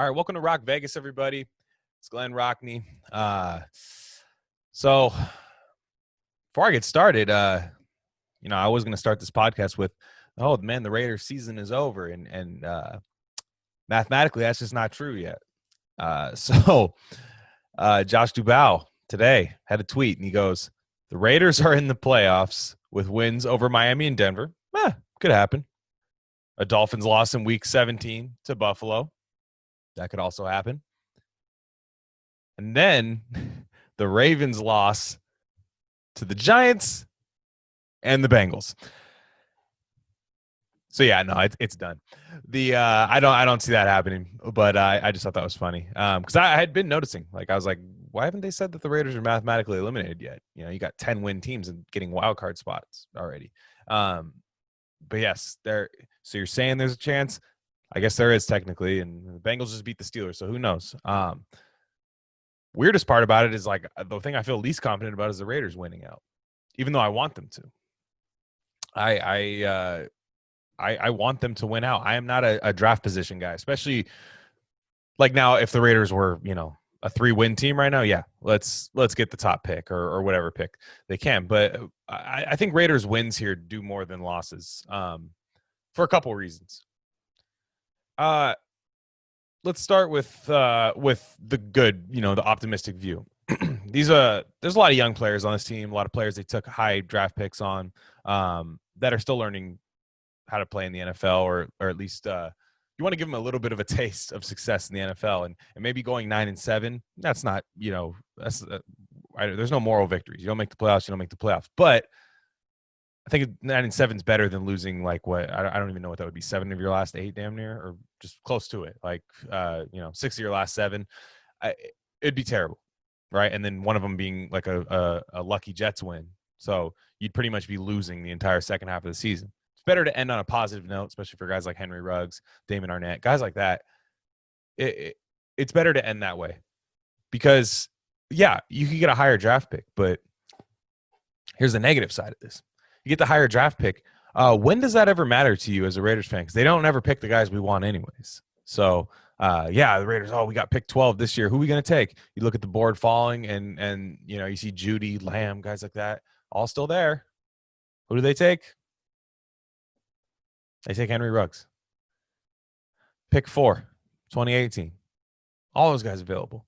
All right, welcome to Rock Vegas, everybody. It's Glen Rockney. So before I get started, I was going to start this podcast with, oh man, the Raiders season is over, and mathematically that's just not true yet. So Josh Dubow today had a tweet, and he goes, "The Raiders are in the playoffs with wins over Miami and Denver. Could happen. A Dolphins loss in Week 17 to Buffalo. That could also happen. And then the Ravens loss to the Giants and the Bengals." So yeah, no, it's done. I don't see that happening, but I just thought that was funny because I had been noticing, I was like, why haven't they said that the Raiders are mathematically eliminated yet? You got 10-win teams and getting wild card spots already. But yes, there. So you're saying there's a chance? I guess there is technically, and the Bengals just beat the Steelers, so who knows? Weirdest part about it is the thing I feel least confident about is the Raiders winning out, even though I want them to. I want them to win out. I am not a draft position guy, especially now if the Raiders were a 3-win team right now. Yeah, let's get the top pick or whatever pick they can. But I think Raiders wins here do more than losses for a couple reasons. Let's start with the good, the optimistic view. There's a lot of young players on this team, a lot of players they took high draft picks on that are still learning how to play in the NFL, or at least you want to give them a little bit of a taste of success in the NFL, and maybe going 9-7. That's not, there's no moral victories. You don't make the playoffs, but I think 9-7 is better than losing I don't even know what that would be, 7 of your last 8, damn near, or just close to it. 6 of your last 7. It'd be terrible, right? And then one of them being a lucky Jets win. So you'd pretty much be losing the entire second half of the season. It's better to end on a positive note, especially for guys like Henry Ruggs, Damon Arnett, guys like that. It's better to end that way because, yeah, you could get a higher draft pick, but here's the negative side of this. You get the higher draft pick. When does that ever matter to you as a Raiders fan? Because they don't ever pick the guys we want anyways. So, the Raiders, we got pick 12 this year. Who are we going to take? You look at the board falling, and you see Judy, Lamb, guys like that, all still there. Who do they take? They take Henry Ruggs. Pick 4, 2018. All those guys available.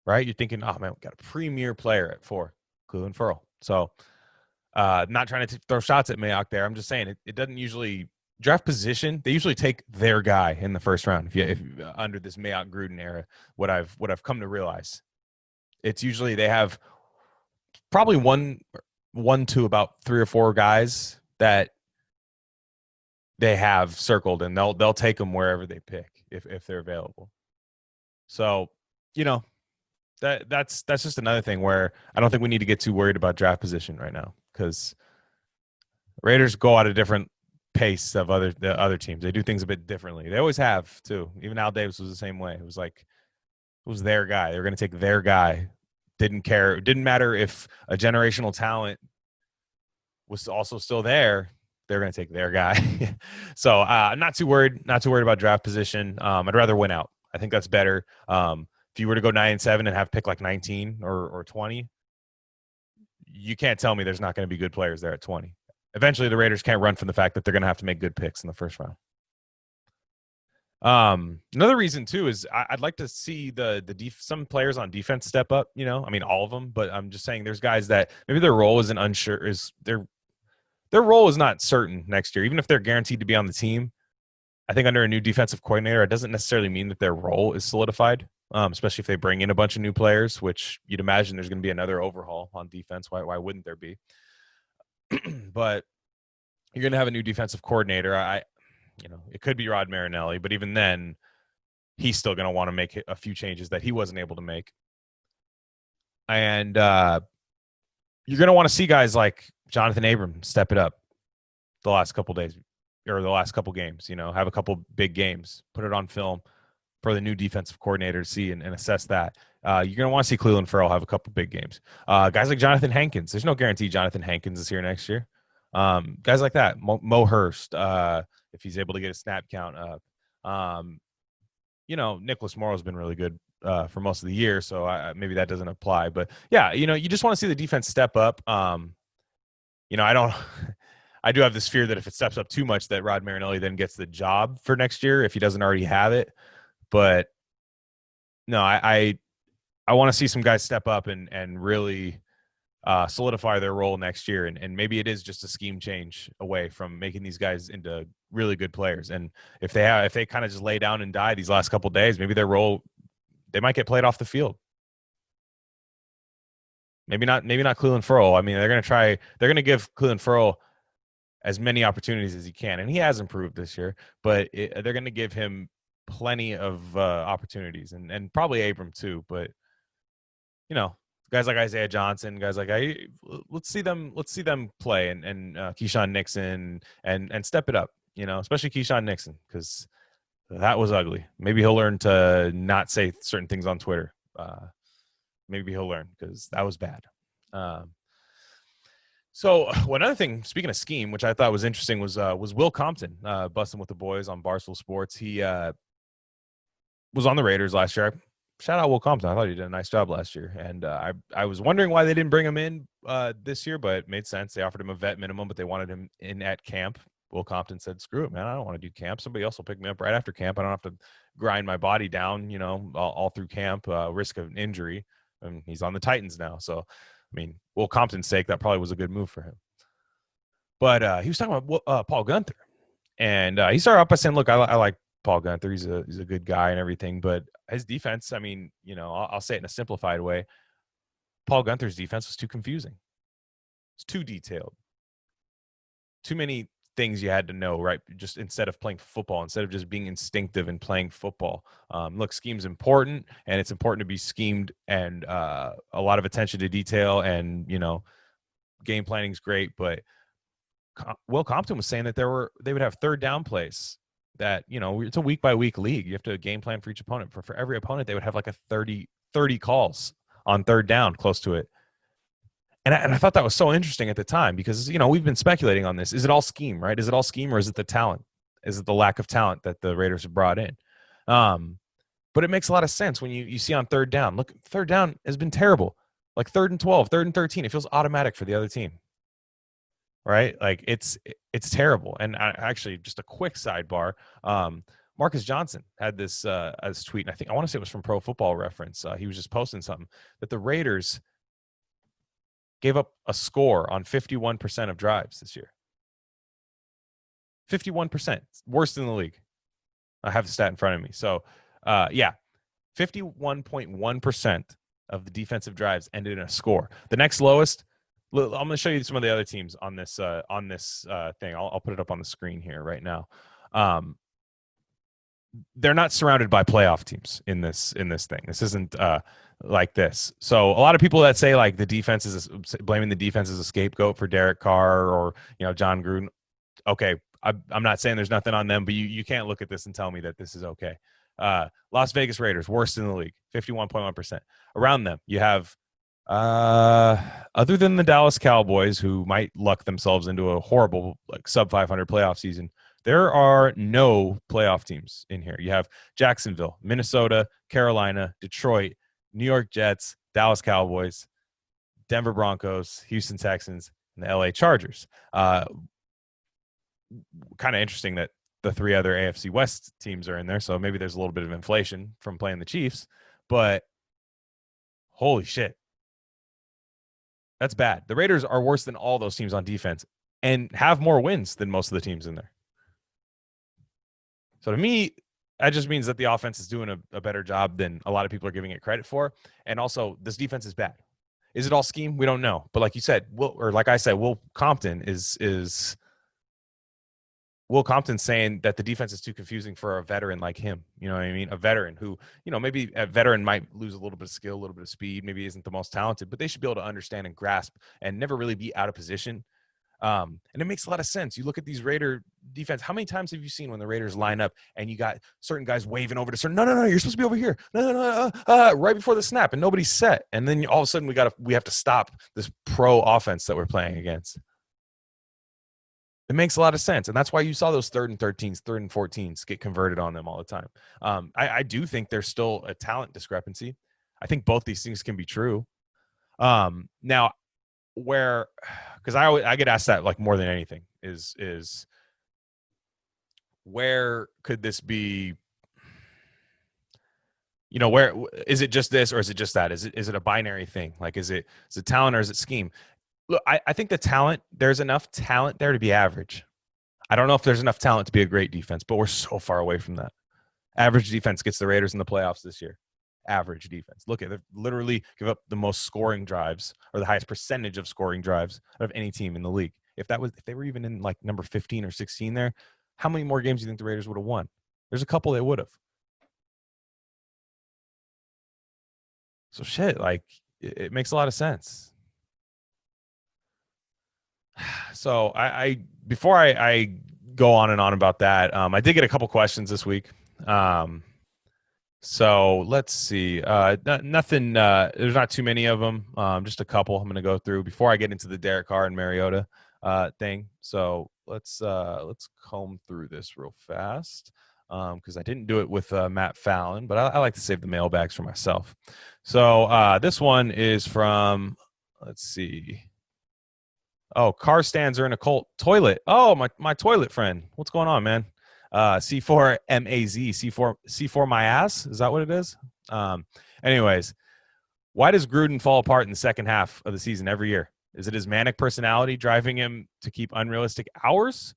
Right? You're thinking, oh, man, we got a premier player at 4, Cleveland Ferrell. So, not trying to throw shots at Mayock there. I'm just saying it doesn't usually draft position. They usually take their guy in the first round. If under this Mayock Gruden era, what I've come to realize, it's usually they have probably one to about 3 or 4 guys that they have circled, and they'll take them wherever they pick if they're available. So, that's just another thing where I don't think we need to get too worried about draft position right now, because Raiders go at a different pace of the other teams. They do things a bit differently. They always have too. Even Al Davis was the same way. It was their guy. They were going to take their guy. Didn't care. It didn't matter if a generational talent was also still there. They're going to take their guy. So I'm not too worried. Not too worried about draft position. I'd rather win out. I think that's better. If you were to go 9-7 and have pick 19 or 20, you can't tell me there's not going to be good players there at 20. Eventually, the Raiders can't run from the fact that they're going to have to make good picks in the first round. Another reason too is I'd like to see some players on defense step up. All of them, but I'm just saying there's guys that maybe their role isn't unsure. Their role is not certain next year, even if they're guaranteed to be on the team. I think under a new defensive coordinator, it doesn't necessarily mean that their role is solidified. Especially if they bring in a bunch of new players, which you'd imagine there's going to be another overhaul on defense. Why wouldn't there be? But you're going to have a new defensive coordinator. It could be Rod Marinelli, but even then, he's still going to want to make a few changes that he wasn't able to make. And you're going to want to see guys like Jonathan Abram step it up the last couple days or the last couple games. Have a couple big games, put it on film for the new defensive coordinator to see and assess that. You're going to want to see Cleveland Ferrell have a couple big games. Guys like Jonathan Hankins. There's no guarantee Jonathan Hankins is here next year. Guys like that. Mo Hurst, if he's able to get a snap count up. Nicholas Morrow's been really good for most of the year, so maybe that doesn't apply. But yeah, you just want to see the defense step up. I don't. I do have this fear that if it steps up too much, that Rod Marinelli then gets the job for next year if he doesn't already have it. But no, I want to see some guys step up and really solidify their role next year. And maybe it is just a scheme change away from making these guys into really good players. And if they kind of just lay down and die these last couple of days, maybe their role, they might get played off the field. Maybe not Cleveland Ferrell. I mean, they're going to give Cleveland Ferrell as many opportunities as he can. And he has improved this year, but they're going to give him plenty of opportunities and probably Abram too. But, guys like Isaiah Johnson, guys like let's see them play and Keyshawn Nixon and step it up, especially Keyshawn Nixon, because that was ugly. Maybe he'll learn to not say certain things on Twitter. Maybe he'll learn, because that was bad. So one other thing, speaking of scheme, which I thought was interesting, was Will Compton busting with the boys on Barstool Sports. He was on the Raiders last year. Shout out Will Compton. I thought he did a nice job last year. And I was wondering why they didn't bring him in this year, but it made sense. They offered him a vet minimum, but they wanted him in at camp. Will Compton said, screw it, man. I don't want to do camp. Somebody else will pick me up right after camp. I don't have to grind my body down, all through camp, risk of an injury. And he's on the Titans now. So, I mean, Will Compton's sake, that probably was a good move for him. But he was talking about Paul Guenther. And he started off by saying, look, I like Paul Guenther. He's a good guy and everything. But his defense, I mean, I'll say it in a simplified way. Paul Guenther's defense was too confusing. It's too detailed. Too many things you had to know, right? Just instead of playing football, instead of just being instinctive and playing football. Look, scheme's important, and it's important to be schemed, and a lot of attention to detail, and game planning is great. But Will Compton was saying that they would have third down plays that it's a week by week league. You have to game plan for each opponent. For every opponent, they would have like a 30 calls on third down, close to it. And I thought that was so interesting at the time, because, we've been speculating on this. Is it all scheme, right? Is it all scheme, or is it the talent? Is it the lack of talent that the Raiders have brought in? But it makes a lot of sense when you see on third down. Look, third down has been terrible. Like 3rd and 12, 3rd and 13. It feels automatic for the other team, right? Like it's terrible. And actually, just a quick sidebar. Marcus Johnson had this as tweet, and I want to say it was from Pro Football Reference. He was just posting something that the Raiders gave up a score on 51% of drives this year. 51%. Worst in the league. I have the stat in front of me. So, 51.1% of the defensive drives ended in a score. The next lowest, I'm going to show you some of the other teams on this thing. I'll put it up on the screen here right now. They're not surrounded by playoff teams in this thing. This isn't like this. So a lot of people that say like the defense is blaming the defense as a scapegoat for Derek Carr or John Gruden. Okay, I'm not saying there's nothing on them, but you can't look at this and tell me that this is okay. Las Vegas Raiders, worst in the league, 51.1%. Around them, you have other than the Dallas Cowboys, who might luck themselves into a horrible like sub 500 playoff season. There are no playoff teams in here. You have Jacksonville, Minnesota, Carolina, Detroit, New York Jets, Dallas Cowboys, Denver Broncos, Houston Texans, and the LA Chargers. Kind of interesting that the 3 other AFC West teams are in there, so maybe there's a little bit of inflation from playing the Chiefs, but holy shit. That's bad. The Raiders are worse than all those teams on defense and have more wins than most of the teams in there. So to me, that just means that the offense is doing a better job than a lot of people are giving it credit for. And also, this defense is bad. Is it all scheme? We don't know. But like you said, like I said, Will Compton is Will Compton saying that the defense is too confusing for a veteran like him. You know what I mean? A veteran who, maybe a veteran might lose a little bit of skill, a little bit of speed, maybe isn't the most talented, but they should be able to understand and grasp and never really be out of position. And it makes a lot of sense. You look at these Raider defense. How many times have you seen when the Raiders line up and you got certain guys waving over to certain, no, you're supposed to be over here. No, right before the snap, and nobody's set. And then all of a sudden we have to stop this pro offense that we're playing against. It makes a lot of sense. And that's why you saw those 3rd and 13s, 3rd and 14s get converted on them all the time. I do think there's still a talent discrepancy. I think both these things can be true. Now, where, because I get asked that like more than anything is where could this be? You know, where is it just this or is it just that? Is it a binary thing? Like, is it talent or is it scheme? Look, I think the talent, there's enough talent there to be average. I don't know if there's enough talent to be a great defense, but we're so far away from that. Average defense gets the Raiders in the playoffs this year. Average defense. Look at it. Literally give up the most scoring drives or the highest percentage of scoring drives of any team in the league. If they were even in like number 15 or 16 there, how many more games do you think the Raiders would have won? There's a couple they would have. So shit, like it makes a lot of sense. So I before I go on and on about that, I did get a couple questions this week. So let's see. Nothing. There's not too many of them. Just a couple. I'm going to go through before I get into the Derek Carr and Mariota thing. So let's comb through this real fast because I didn't do it with Matt Fallon, but I like to save the mailbags for myself. So this one is from. Let's see. Oh, car stands are in a cult toilet. Oh, my toilet friend. What's going on, man? C4MAZ, C4 my ass. Is that what it is? Anyways, why does Gruden fall apart in the second half of the season every year? Is it his manic personality driving him to keep unrealistic hours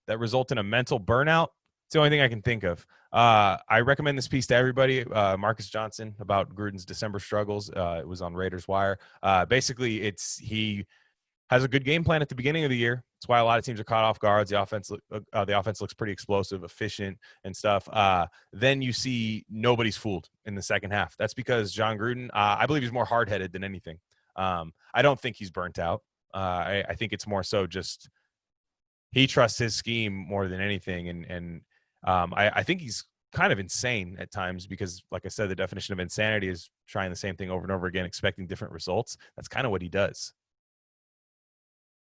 that result in a mental burnout? It's the only thing I can think of. I recommend this piece to everybody. Marcus Johnson about Gruden's December struggles. It was on Raiders Wire. Basically, he has a good game plan at the beginning of the year. That's why a lot of teams are caught off guard. The offense looks pretty explosive, efficient, and stuff. Then you see nobody's fooled in the second half. That's because John Gruden, I believe he's more hard-headed than anything. I don't think he's burnt out. I think it's more so just he trusts his scheme more than anything. And I think he's kind of insane at times because, like I said, the definition of insanity is trying the same thing over and over again, expecting different results. That's kind of what he does.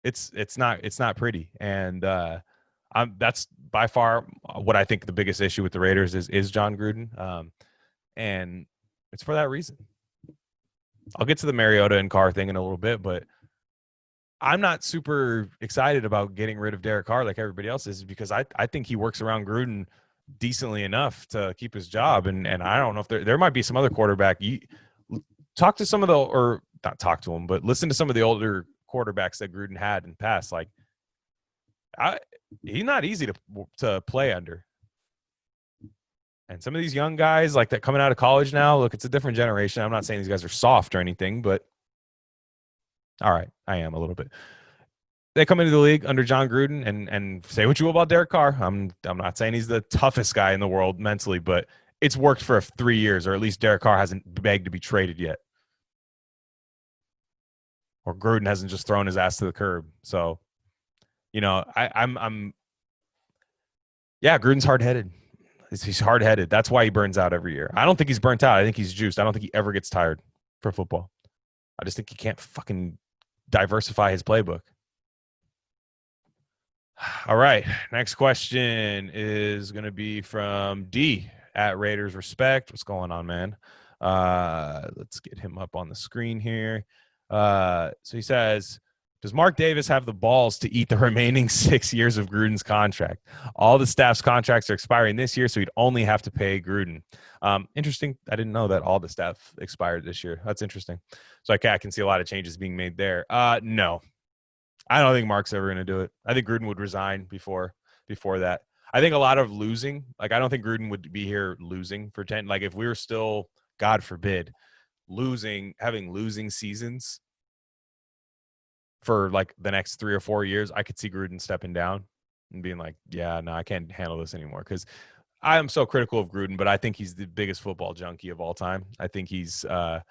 It's not pretty, and that's by far what I think the biggest issue with the Raiders is John Gruden, and it's for that reason. I'll get to the Mariota and Carr thing in a little bit, but I'm not super excited about getting rid of Derek Carr like everybody else is because I think he works around Gruden decently enough to keep his job, and I don't know if there might be some other quarterback. You talk to some of the, or not talk to him, but listen to some of the older quarterbacks that Gruden had in the past. Like, he's not easy to play under. And some of these young guys like that coming out of college now, look, it's a different generation. I'm not saying these guys are soft or anything, but all right, I am a little bit. They come into the league under John Gruden and say what you will about Derek Carr. I'm not saying he's the toughest guy in the world mentally, but it's worked for 3 years, or at least Derek Carr hasn't begged to be traded yet. Or Gruden hasn't just thrown his ass to the curb. So, you know, I'm Gruden's hard-headed. He's hard-headed. That's why he burns out every year. I don't think he's burnt out. I think he's juiced. I don't think he ever gets tired for football. I just think he can't fucking diversify his playbook. All right. Next question is going to be from D at Raiders Respect. What's going on, man? Let's get him up on the screen here. So he says, does Mark Davis have the balls to eat the remaining 6 years of Gruden's contract? All the staff's contracts are expiring this year, so he'd only have to pay Gruden. Interesting. I didn't know that all the staff expired this year. That's interesting. So I can see a lot of changes being made there. No, I don't think Mark's ever going to do it. I think Gruden would resign before that. I think a lot of losing, like I don't think Gruden would be here losing for 10. Like if we were still, God forbid, having losing seasons for like the next 3 or 4 years, I could see Gruden stepping down and being like, yeah, no, I can't handle this anymore. Because I am so critical of Gruden, but I think he's the biggest football junkie of all time. I think even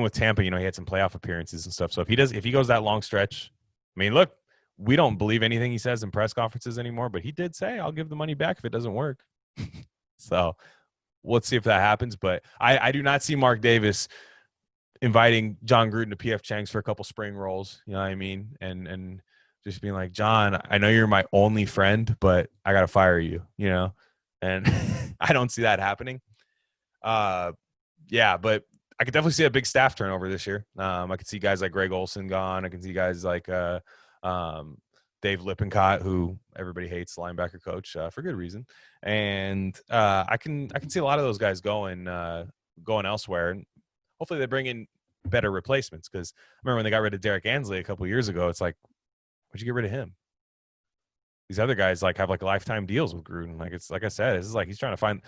with Tampa, you know, he had some playoff appearances and stuff. So if he goes that long stretch, I mean, look, we don't believe anything he says in press conferences anymore, but he did say, I'll give the money back if it doesn't work. So let's see if that happens. But I do not see Mark Davis inviting John Gruden to PF Chang's for a couple spring rolls. You know what I mean? And just being like, John, I know you're my only friend, but I got to fire you, you know? And I don't see that happening. Yeah, but I could definitely see a big staff turnover this year. I could see guys like Greg Olson gone. I can see guys like Dave Lippincott, who everybody hates, linebacker coach for good reason. And I can see a lot of those guys going elsewhere. And hopefully they bring in better replacements, because I remember when they got rid of Derek Ansley a couple of years ago, it's like, why'd you get rid of him? These other guys like have like lifetime deals with Gruden. Like, it's like I said, this is like he's trying to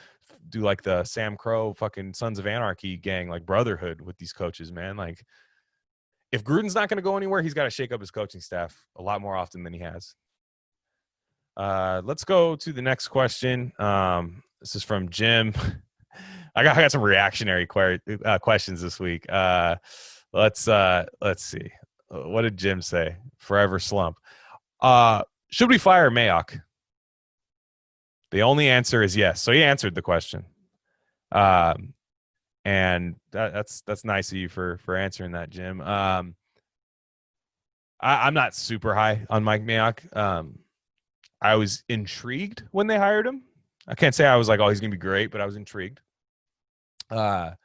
do like the Sam Crow fucking Sons of Anarchy gang, like brotherhood with these coaches, man. Like, if Gruden's not going to go anywhere, he's got to shake up his coaching staff a lot more often than he has. Let's go to the next question. This is from Jim. I got some reactionary questions this week. Let's see. What did Jim say? Forever slump. Should we fire Mayock? The only answer is yes. So he answered the question. And that's nice of you for answering that, Jim. I'm not super high on Mike Mayock. I was intrigued when they hired him. I can't say I was like, oh, he's gonna be great, but I was intrigued. But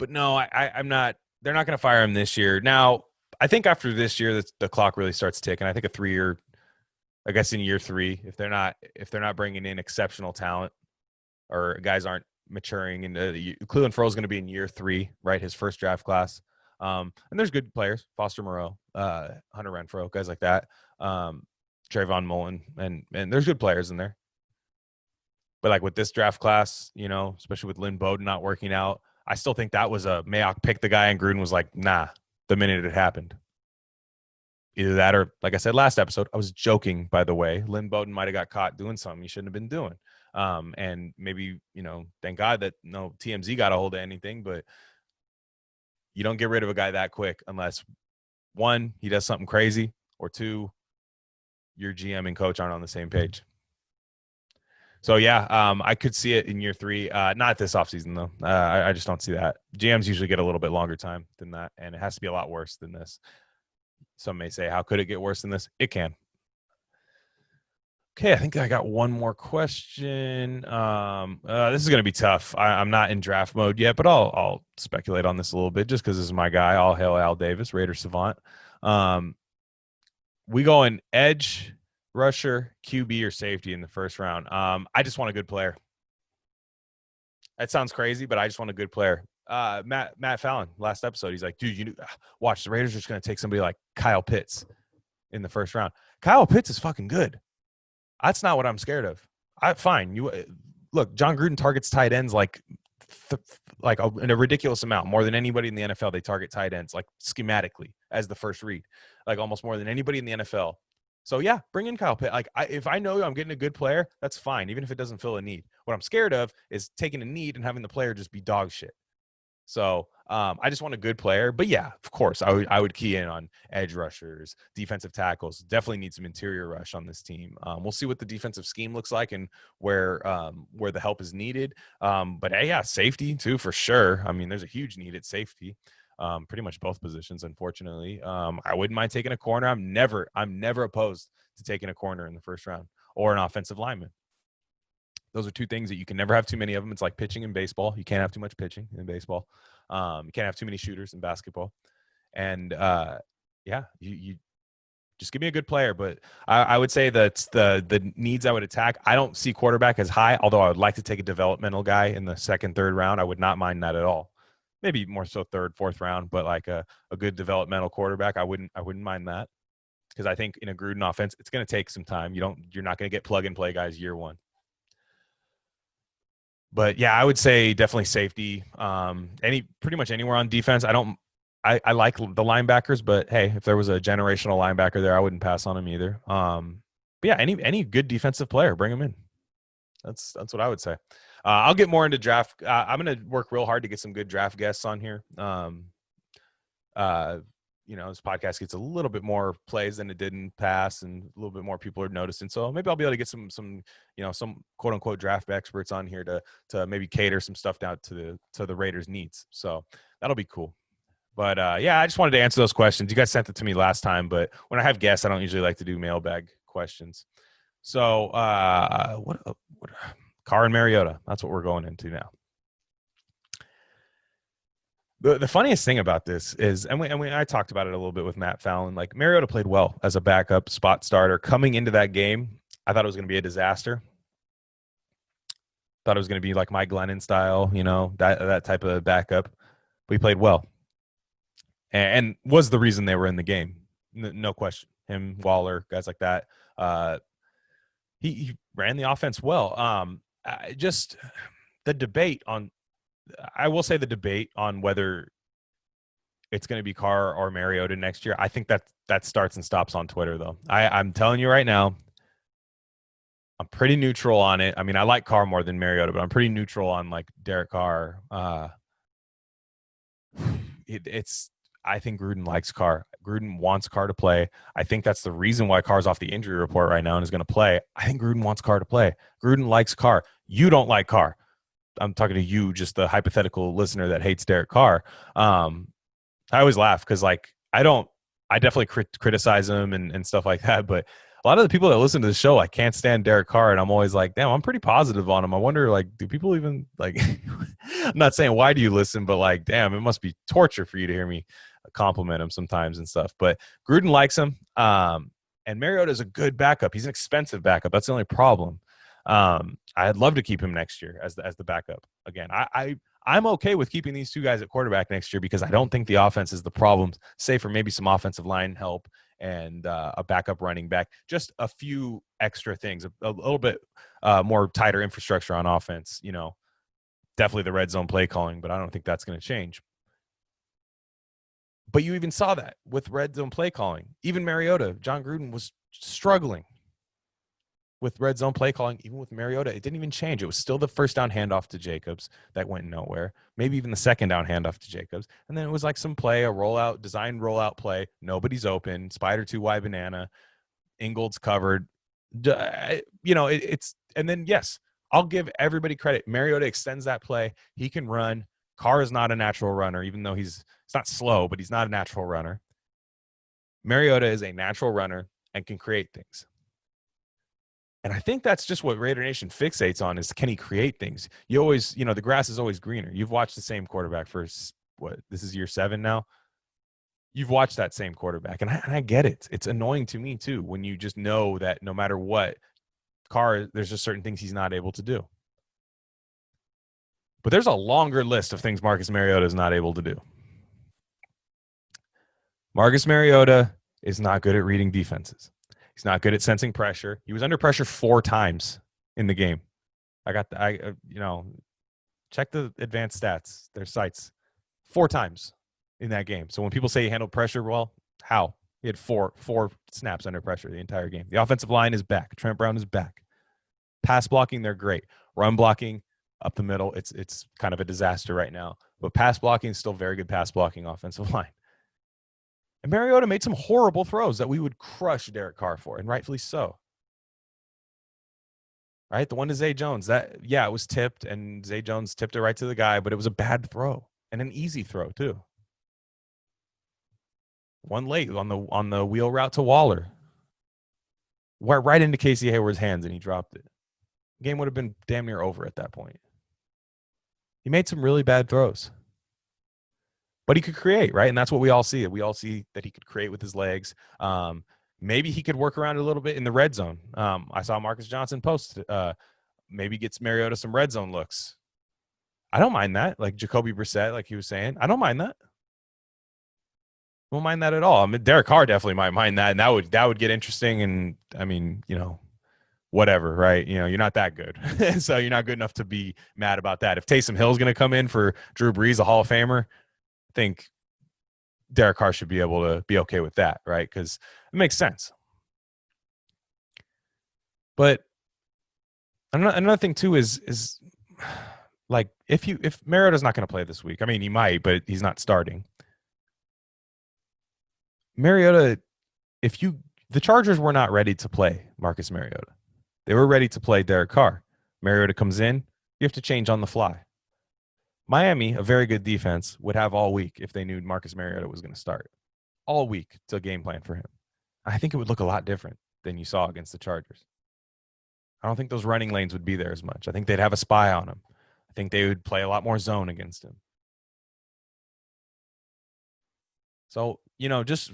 no, I'm not. They're not gonna fire him this year. Now, I think after this year, the clock really starts ticking. I think a 3-year, I guess in year 3, if they're not bringing in exceptional talent, or guys aren't maturing, and Cleveland Ferrell is going to be in year 3, right? His first draft class. And there's good players, Foster Moreau, Hunter Renfrow, guys like that. Trayvon Mullen, and there's good players in there. But like with this draft class, you know, especially with Lynn Bowden not working out, I still think that was a Mayock picked the guy and Gruden was like, nah, the minute it happened. Either that or, like I said last episode, I was joking, by the way. Lynn Bowden might have got caught doing something he shouldn't have been doing. And maybe, you know, thank God that no TMZ got a hold of anything, but you don't get rid of a guy that quick unless, 1, he does something crazy, or 2, your GM and coach aren't on the same page. So, yeah, I could see it in year 3. Not this offseason, though. I just don't see that. GMs usually get a little bit longer time than that, and it has to be a lot worse than this. Some may say, how could it get worse than this? It can. Okay, I think I got one more question. This is going to be tough. I'm not in draft mode yet, but I'll speculate on this a little bit just because this is my guy. All hail Al Davis, Raider savant. We go in edge, rusher, QB, or safety in the first round. I just want a good player. That sounds crazy, but I just want a good player. Matt Fallon, last episode, he's like, dude, watch, the Raiders are just going to take somebody like Kyle Pitts in the first round. Kyle Pitts is fucking good. That's not what I'm scared of. Fine. Look, John Gruden targets tight ends like in a ridiculous amount, more than anybody in the NFL. They target tight ends like schematically as the first read, like almost more than anybody in the NFL. So yeah, bring in Kyle Pitt. Like if I know I'm getting a good player, that's fine, even if it doesn't fill a need. What I'm scared of is taking a need and having the player just be dog shit. So I just want a good player. But yeah, of course, I would key in on edge rushers, defensive tackles. Definitely need some interior rush on this team. We'll see what the defensive scheme looks like and where the help is needed. But yeah, safety too, for sure. I mean, there's a huge need at safety. Pretty much both positions, unfortunately. I wouldn't mind taking a corner. I'm never opposed to taking a corner in the first round, or an offensive lineman. Those are two things that you can never have too many of them. It's like pitching in baseball. You can't have too much pitching in baseball. You can't have too many shooters in basketball. And yeah, you just give me a good player. But I would say that the needs I would attack, I don't see quarterback as high, although I would like to take a developmental guy in the second, third round. I would not mind that at all. Maybe more so third, fourth round, but like a good developmental quarterback, I wouldn't mind that. Because I think in a Gruden offense, it's going to take some time. You're not going to get plug and play guys year one. But yeah, I would say definitely safety. Pretty much anywhere on defense. I like the linebackers, but hey, if there was a generational linebacker there, I wouldn't pass on him either. But yeah, any good defensive player, bring him in. That's what I would say. I'll get more into draft. I'm going to work real hard to get some good draft guests on here. This podcast gets a little bit more plays than it did in past, and a little bit more people are noticing. So maybe I'll be able to get some quote unquote draft experts on here to maybe cater some stuff down to the Raiders' needs. So that'll be cool. But yeah, I just wanted to answer those questions. You guys sent it to me last time, but when I have guests, I don't usually like to do mailbag questions. So what Carr and Mariota, that's what we're going into now. The funniest thing about this is, I talked about it a little bit with Matt Fallon. Like Mariota played well as a backup spot starter coming into that game. I thought it was going to be a disaster. Thought it was going to be like Mike Glennon style, that type of backup. But he played well, and was the reason they were in the game, no question. Him, Waller, guys like that. He ran the offense well. Just the debate on. I will say the debate on whether it's going to be Carr or Mariota next year. I think that starts and stops on Twitter, though. I'm telling you right now, I'm pretty neutral on it. I mean, I like Carr more than Mariota, but I'm pretty neutral on like Derek Carr. I think Gruden likes Carr. Gruden wants Carr to play. I think that's the reason why Carr's off the injury report right now and is going to play. I think Gruden wants Carr to play. Gruden likes Carr. You don't like Carr. I'm talking to you, just the hypothetical listener that hates Derek Carr. I always laugh because I definitely criticize him and stuff like that. But a lot of the people that listen to the show, I can't stand Derek Carr. And I'm always like, damn, I'm pretty positive on him. I wonder, do people even I'm not saying why do you listen, but damn, it must be torture for you to hear me compliment him sometimes and stuff. But Gruden likes him. And Mariota is a good backup. He's an expensive backup. That's the only problem. I'd love to keep him next year as the backup. Again, I'm okay with keeping these two guys at quarterback next year because I don't think the offense is the problem, save for maybe some offensive line help and a backup running back. Just a few extra things, a little bit more tighter infrastructure on offense. Definitely the red zone play calling, but I don't think that's going to change. But you even saw that with red zone play calling. Even Mariota, John Gruden was struggling with red zone play calling. Even with Mariota, it didn't even change. It was still the first down handoff to Jacobs that went nowhere. Maybe even the second down handoff to Jacobs. And then it was like some play, a rollout, designed rollout play. Nobody's open. Spider 2Y banana. Ingold's covered. It's and then, yes, I'll give everybody credit. Mariota extends that play. He can run. Carr is not a natural runner, even though he's not slow, but he's not a natural runner. Mariota is a natural runner and can create things. And I think that's just what Raider Nation fixates on is, can he create things? You always, the grass is always greener. You've watched the same quarterback for this is year 7 now. You've watched that same quarterback, and I get it. It's annoying to me too when you just know that no matter what, Carr, there's just certain things he's not able to do. But there's a longer list of things Marcus Mariota is not able to do. Marcus Mariota is not good at reading defenses. He's not good at sensing pressure. He was under pressure 4 times in the game. Check the advanced stats, their sites, 4 times in that game. So when people say he handled pressure well, how? He had four snaps under pressure the entire game. The offensive line is back. Trent Brown is back. Pass blocking, they're great. Run blocking, up the middle, it's kind of a disaster right now. But pass blocking is still very good pass blocking offensive line. And Mariota made some horrible throws that we would crush Derek Carr for, and rightfully so. Right? The one to Zay Jones, it was tipped, and Zay Jones tipped it right to the guy, but it was a bad throw and an easy throw too. One late on the wheel route to Waller. Right into Casey Hayward's hands, and he dropped it. The game would have been damn near over at that point. He made some really bad throws. But he could create, right? And that's what we all see. We all see that he could create with his legs. Maybe he could work around a little bit in the red zone. I saw Marcus Johnson post. Maybe gets Mariota some red zone looks. I don't mind that. Like Jacoby Brissett, like he was saying. I don't mind that. I don't mind that at all. I mean, Derek Carr definitely might mind that. And that would get interesting. And, I mean, whatever, right? You're not that good. So you're not good enough to be mad about that. If Taysom Hill's going to come in for Drew Brees, a Hall of Famer, I think Derek Carr should be able to be okay with that, right? Because it makes sense. But another thing too is like if Mariota's not going to play this week, I mean he might, but he's not starting. Mariota, the Chargers were not ready to play Marcus Mariota. They were ready to play Derek Carr. Mariota comes in, you have to change on the fly. Miami, a very good defense, would have all week if they knew Marcus Mariota was going to start. All week to game plan for him. I think it would look a lot different than you saw against the Chargers. I don't think those running lanes would be there as much. I think they'd have a spy on him. I think they would play a lot more zone against him. So, just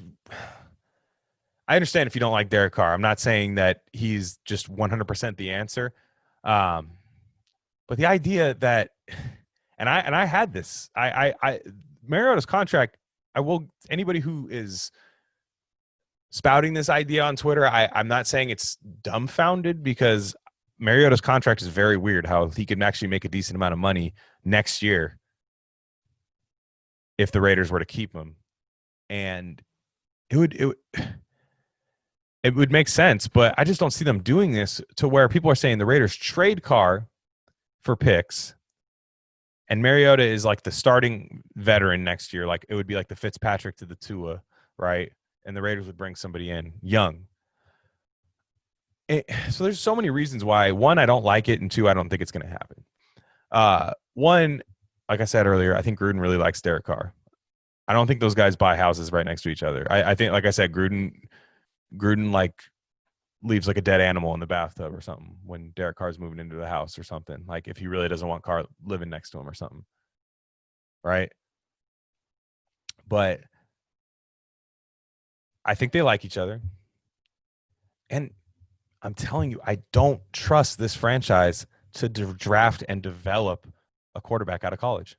I understand if you don't like Derek Carr. I'm not saying that he's just 100% the answer. But the idea that and I had this. I Mariota's contract, anybody who is spouting this idea on Twitter, I'm not saying it's dumbfounded, because Mariota's contract is very weird, how he can actually make a decent amount of money next year if the Raiders were to keep him. And it would make sense, but I just don't see them doing this to where people are saying the Raiders trade Carr for picks and Mariota is like the starting veteran next year. Like it would be like the Fitzpatrick to the Tua, right? And the Raiders would bring somebody in young. So there's so many reasons why. One, I don't like it, and two, I don't think it's going to happen. One, like I said earlier, I think Gruden really likes Derek Carr. I don't think those guys buy houses right next to each other. I think, like I said, Gruden like leaves like a dead animal in the bathtub or something when Derek Carr's moving into the house or something. Like if he really doesn't want Carr living next to him or something, right? But I think they like each other. And I'm telling you, I don't trust this franchise to draft and develop a quarterback out of college.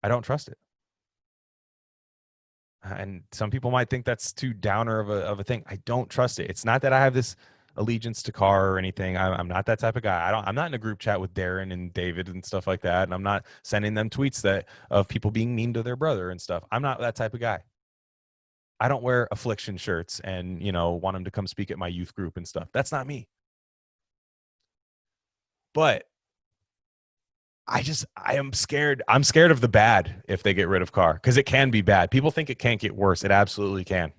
I don't trust it. And some people might think that's too downer of a thing. I don't trust it. It's not that I have this allegiance to Carr or anything. I'm not that type of guy. I'm not in a group chat with Darren and David and stuff like that. And I'm not sending them tweets of people being mean to their brother and stuff. I'm not that type of guy. I don't wear affliction shirts and, want them to come speak at my youth group and stuff. That's not me. But I am scared. I'm scared of the bad if they get rid of Carr, because it can be bad. People think it can't get worse. It absolutely can.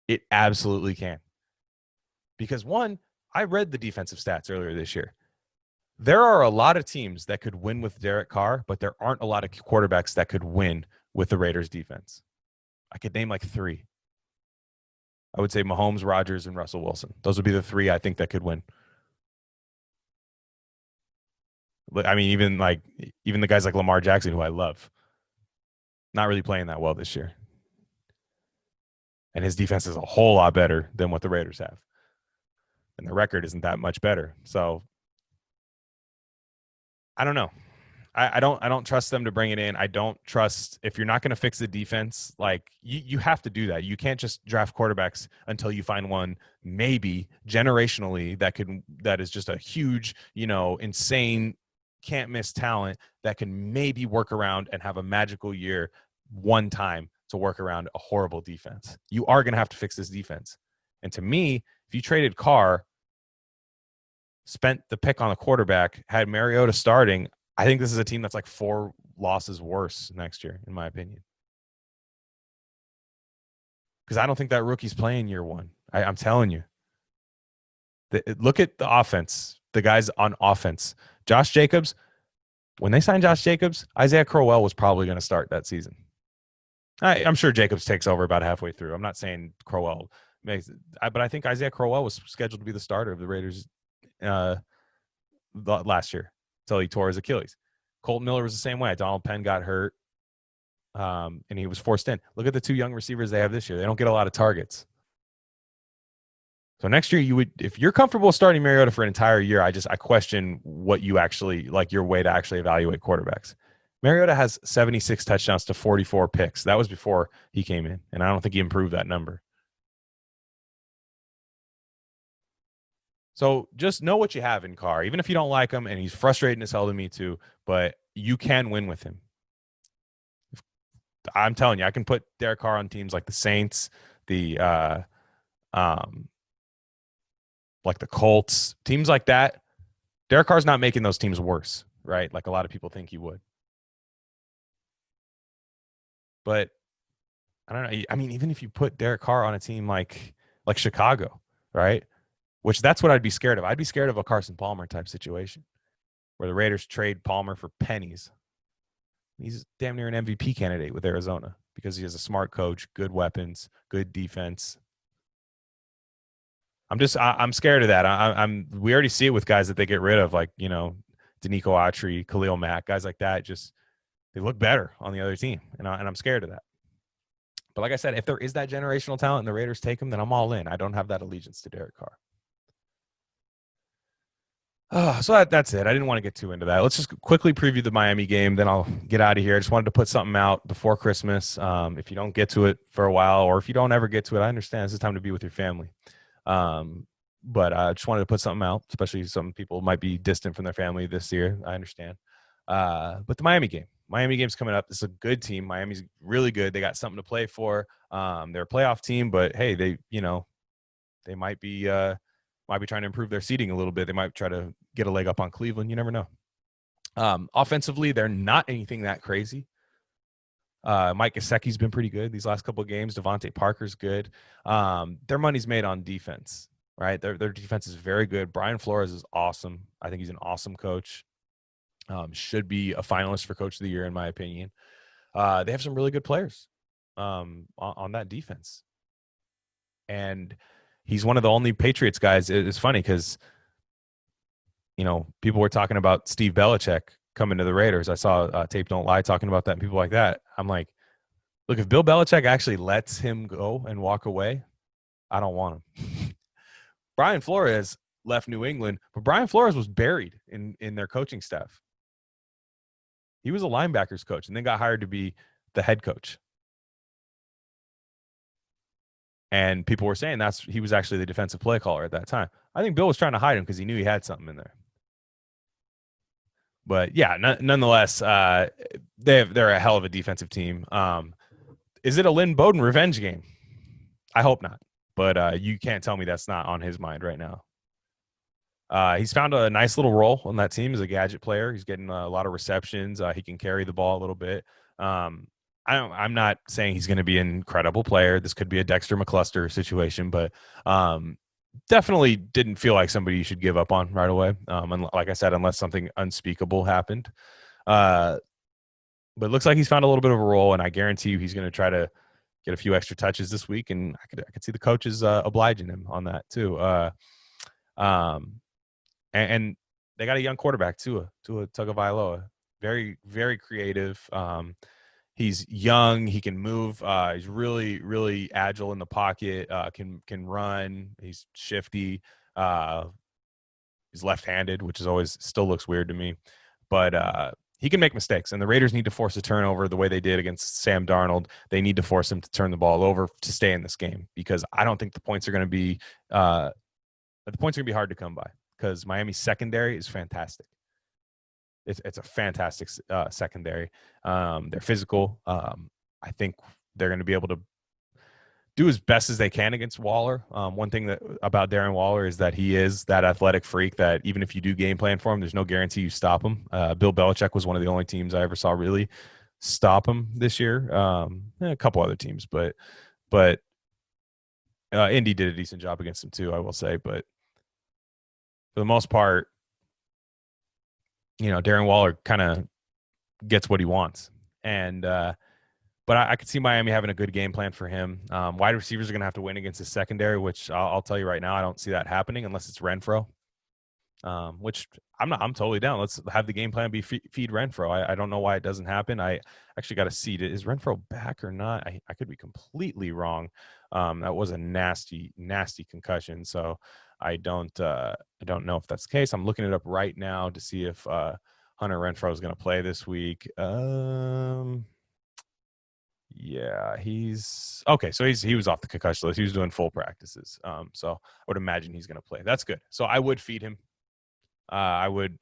It absolutely can. Because one, I read the defensive stats earlier this year. There are a lot of teams that could win with Derek Carr, but there aren't a lot of quarterbacks that could win with the Raiders defense. I could name like three. I would say Mahomes, Rodgers, and Russell Wilson. Those would be the three I think that could win. I mean, even the guys like Lamar Jackson, who I love, not really playing that well this year. And his defense is a whole lot better than what the Raiders have. And the record isn't that much better. So I don't know. I don't trust them to bring it in. I don't trust, if you're not going to fix the defense, like you have to do that. You can't just draft quarterbacks until you find one, maybe generationally, that is just a huge, insane, can't miss talent that can maybe work around and have a magical year one time to work around a horrible defense. You are going to have to fix this defense. And to me, if you traded Carr, spent the pick on a quarterback, had Mariota starting, I think this is a team that's like 4 losses worse next year, in my opinion. Because I don't think that rookie's playing year one. I'm telling you. Look at the offense, the guys on offense. Josh Jacobs, when they signed Josh Jacobs, Isaiah Crowell was probably going to start that season. I'm sure Jacobs takes over about halfway through. I'm not saying Crowell makes it, but I think Isaiah Crowell was scheduled to be the starter of the Raiders last year until he tore his Achilles. Colton Miller was the same way. Donald Penn got hurt, and he was forced in. Look at the 2 young receivers they have this year. They don't get a lot of targets. So next year, if you're comfortable starting Mariota for an entire year, I question what you actually, like, your way to actually evaluate quarterbacks. Mariota has 76 touchdowns to 44 picks. That was before he came in, and I don't think he improved that number. So just know what you have in Carr, even if you don't like him, and he's frustrating as hell to me too, but you can win with him. I'm telling you, I can put Derek Carr on teams like the Saints, like the Colts, teams like that. Derek Carr's not making those teams worse, right? Like a lot of people think he would. But I don't know. I mean, even if you put Derek Carr on a team like Chicago, right? Which that's what I'd be scared of. I'd be scared of a Carson Palmer type situation where the Raiders trade Palmer for pennies He's damn near an MVP candidate with Arizona because he has a smart coach, good weapons, good defense. I'm scared of that. We already see it with guys that they get rid of, like, Danico Autry, Khalil Mack, guys like that. Just they look better on the other team, and I'm scared of that. But like I said, if there is that generational talent and the Raiders take him, then I'm all in. I don't have that allegiance to Derek Carr. So that's it. I didn't want to get too into that. Let's just quickly preview the Miami game, then I'll get out of here. I just wanted to put something out before Christmas. If you don't get to it for a while, or if you don't ever get to it, I understand. This is time to be with your family. But I just wanted to put something out, especially some people might be distant from their family this year. I understand. But the Miami game's coming up. It's a good team. Miami's really good. They got something to play for. They're a playoff team, but hey, they might be trying to improve their seeding a little bit. They might try to get a leg up on Cleveland. You never know. Offensively, they're not anything that crazy. Mike Gesicki's been pretty good these last couple of games. Devontae Parker's good. Their money's made on defense, right? Their defense is very good. Brian Flores is awesome. I think he's an awesome coach. Should be a finalist for Coach of the Year, in my opinion. They have some really good players on that defense. And he's one of the only Patriots guys. It's funny because, people were talking about Steve Belichick coming to the Raiders. I saw Tape Don't Lie talking about that and people like that. I'm like, look, if Bill Belichick actually lets him go and walk away, I don't want him. Brian Flores left New England, but Brian Flores was buried in their coaching staff. He was a linebackers coach and then got hired to be the head coach. And people were saying he was actually the defensive play caller at that time. I think Bill was trying to hide him because he knew he had something in there. But yeah, nonetheless, they're a hell of a defensive team. Is it a Lynn Bowden revenge game? I hope not. But you can't tell me that's not on his mind right now. He's found a nice little role on that team as a gadget player. He's getting a lot of receptions. He can carry the ball a little bit. I'm not saying he's going to be an incredible player. This could be a Dexter McCluster situation, but definitely didn't feel like somebody you should give up on right away. And like I said, unless something unspeakable happened. But it looks like he's found a little bit of a role, and I guarantee you he's going to try to get a few extra touches this week, and I could see the coaches obliging him on that too. And they got a young quarterback, Tua Tagovailoa. Very, very creative. He's young. He can move. He's really, really agile in the pocket. Can run. He's shifty. He's left-handed, which is always still looks weird to me. But he can make mistakes, and the Raiders need to force a turnover the way they did against Sam Darnold. They need to force him to turn the ball over to stay in this game, because I don't think the points are going to be hard to come by, because Miami's secondary is fantastic. It's a fantastic secondary. They're physical. I think they're going to be able to do as best as they can against Waller. One thing about Darren Waller is that he is that athletic freak that even if you do game plan for him, there's no guarantee you stop him. Bill Belichick was one of the only teams I ever saw really stop him this year. A couple other teams, but Indy did a decent job against him too, I will say. But for the most part, Darren Waller kind of gets what he wants. And but I could see Miami having a good game plan for him. Wide receivers are going to have to win against his secondary, which I'll tell you right now, I don't see that happening unless it's Renfro, which I'm totally down. Let's have the game plan be feed Renfro. I don't know why it doesn't happen. I actually got to see, is Renfro back or not? I could be completely wrong. That was a nasty, nasty concussion. So I don't know if that's the case. I'm looking it up right now to see if Hunter Renfro is going to play this week. Yeah, he's okay. So he was off the concussion list. He was doing full practices. So I would imagine he's going to play. That's good. So I would feed him. I would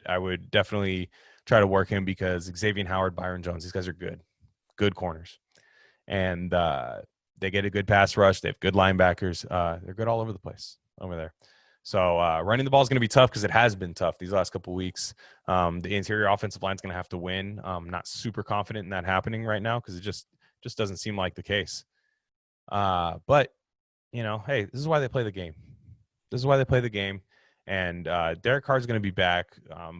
definitely try to work him, because Xavier Howard, Byron Jones, these guys are good corners, and they get a good pass rush. They have good linebackers. They're good all over the place over there. So running the ball is going to be tough, because it has been tough these last couple of weeks. The interior offensive line is going to have to win. I'm not super confident in that happening right now, because it just doesn't seem like the case. But, hey, this is why they play the game. And Derek Carr is going to be back.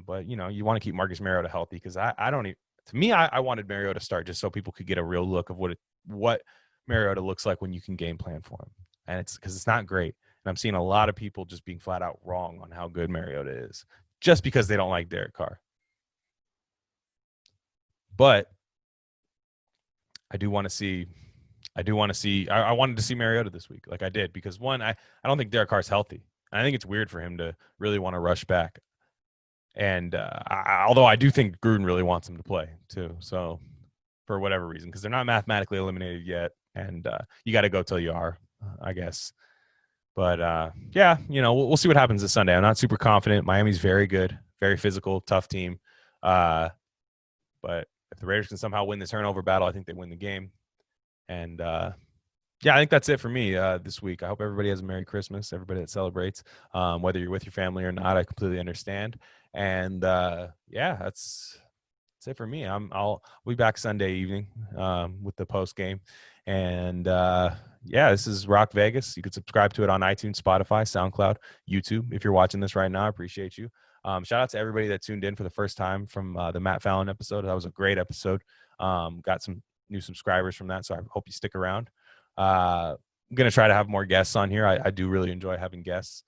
But, you want to keep Marcus Mariota healthy, because I don't even To me, I wanted Mariota to start just so people could get a real look of what Mariota looks like when you can game plan for him. And it's because it's not great. And I'm seeing a lot of people just being flat out wrong on how good Mariota is just because they don't like Derek Carr. But I do want to see. I wanted to see Mariota this week, like I did, because one, I don't think Derek Carr's healthy. I think it's weird for him to really want to rush back. And although I do think Gruden really wants him to play too, so for whatever reason, because they're not mathematically eliminated yet, and you got to go till you are, I guess. But yeah, we'll see what happens this Sunday. I'm not super confident. Miami's very good, very physical, tough team. But if the Raiders can somehow win the turnover battle, I think they win the game. And yeah, I think that's it for me this week. I hope everybody has a Merry Christmas, everybody that celebrates, whether you're with your family or not. I completely understand. And yeah, that's it for me. I'll be back Sunday evening with the post game. And yeah, this is Rock Vegas. You can subscribe to it on iTunes, Spotify, SoundCloud, YouTube. If you're watching this right now, I appreciate you. Shout out to everybody that tuned in for the first time from the Matt Fallon episode. That was a great episode. Got some new subscribers from that, so I hope you stick around. I'm going to try to have more guests on here. I do really enjoy having guests,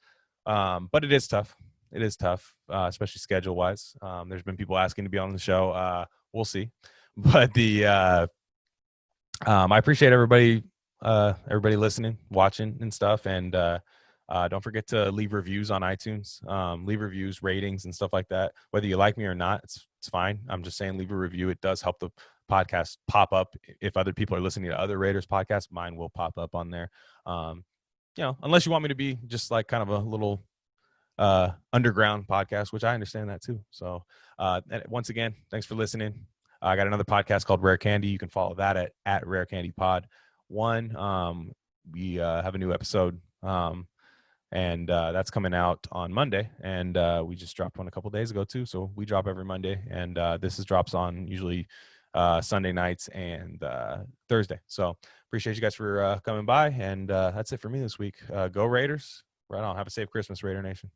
but it is tough. It is tough, especially schedule-wise. There's been people asking to be on the show. We'll see. But I appreciate everybody listening, watching, and stuff. And don't forget to leave reviews on iTunes. Leave reviews, ratings, and stuff like that. Whether you like me or not, it's fine. I'm just saying leave a review. It does help the podcast pop up. If other people are listening to other Raiders podcasts, mine will pop up on there. Unless you want me to be just like kind of a little underground podcast, which I understand that too. So once again, thanks for listening. I got another podcast called Rare Candy. You can follow that at Rare Candy Pod 1. We have a new episode, and that's coming out on Monday. And we just dropped one a couple days ago too. So we drop every Monday, and drops on usually Sunday nights and Thursday. So appreciate you guys for coming by, and that's it for me this week. Go Raiders! Right on. Have a safe Christmas, Raider Nation.